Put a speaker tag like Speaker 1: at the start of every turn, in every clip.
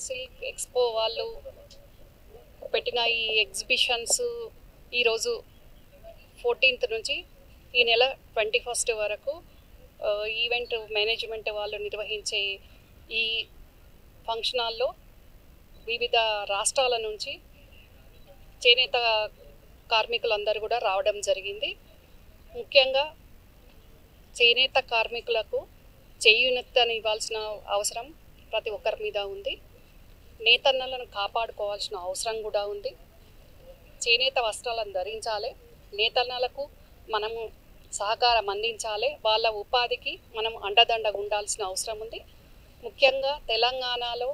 Speaker 1: Silk expo వాళ్ళు పెట్టిన ఈ ఎగ్జిబిషన్స్ ఈరోజు 14th నుంచి ఈ నెల 21st వరకు ఈవెంట్ మేనేజ్మెంట్ వాళ్ళు నిర్వహించే ఈ ఫంక్షన్ హాల్లో వివిధ రాష్ట్రాల నుంచి చేనేత కార్మికులందరూ కూడా రావడం జరిగింది. ముఖ్యంగా చేనేత కార్మికులకు చేయూతనివ్వాల్సిన అవసరం ప్రతి ఒక్కరి మీద ఉంది. నేతన్నలను కాపాడుకోవాల్సిన అవసరం కూడా ఉంది. చేనేత వస్త్రాలను ధరించాలి, నేతన్నలకు మనము సహకారం అందించాలి, వాళ్ళ ఉపాధికి మనం అండదండగా ఉండాల్సిన అవసరం ఉంది. ముఖ్యంగా తెలంగాణలో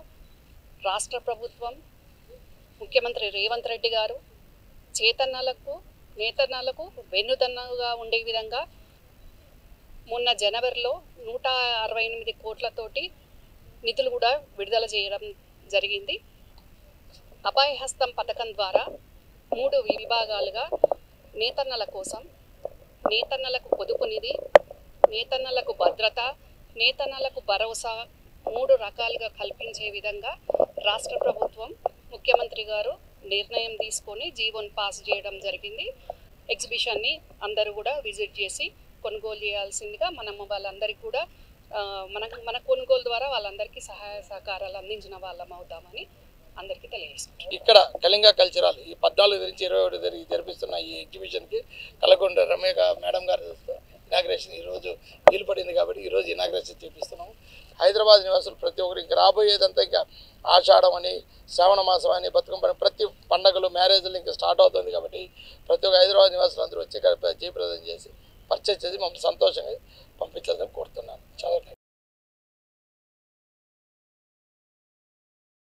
Speaker 1: రాష్ట్ర ప్రభుత్వం ముఖ్యమంత్రి రేవంత్ రెడ్డి గారు నేతన్నలకు వెన్నుదన్నుగా ఉండే విధంగా మొన్న జనవరిలో 168 కోట్లతోటి నిధులు కూడా విడుదల చేయడం జరిగింది. అభయహస్తం పథకం ద్వారా 3 విభాగాలుగా నేతన్నల కోసం నేతన్నలకు పొదుపు నిధి, నేతన్నలకు భద్రత, నేతన్నలకు భరోసా 3 రకాలుగా కల్పించే విధంగా రాష్ట్ర ప్రభుత్వం ముఖ్యమంత్రి గారు నిర్ణయం తీసుకొని జీవోని పాస్ చేయడం జరిగింది. ఎగ్జిబిషన్ని అందరూ కూడా విజిట్ చేసి కొనుగోలు చేయాల్సిందిగా మనం వాళ్ళందరికీ కూడా మన కొనుగోలు ద్వారా వాళ్ళందరికీ సహాయ సహకారాలు అందించిన వాళ్ళం అవుతామని అందరికీ తెలియజేస్తున్నాం.
Speaker 2: ఇక్కడ కళింగ కల్చరల్ ఈ 14 నుంచి 21 జరిపిస్తున్న ఈ ఎగ్జిబిషన్కి కలకొండ రమేష్ మేడం గారు ఇనాగ్రేషన్ ఈరోజు వీలు పడింది కాబట్టి ఈరోజు ఇనాగ్రేషన్ చేపిస్తున్నాము. హైదరాబాద్ నివాసులు ప్రతి ఒక్కరు ఇంకా రాబోయేదంతా ఇంకా ఆషాఢం అని, శ్రావణ మాసం అని, బతుకమ్మ ప్రతి పండుగలు మ్యారేజ్లు ఇంకా స్టార్ట్ అవుతుంది కాబట్టి ప్రతి ఒక్క హైదరాబాద్ నివాసులు అందరూ వచ్చి జయప్రదం చేసి పర్చేజ్ చేసి మమ్మల్ని సంతోషంగా పంపించాలని కోరుతున్నాను. చాలా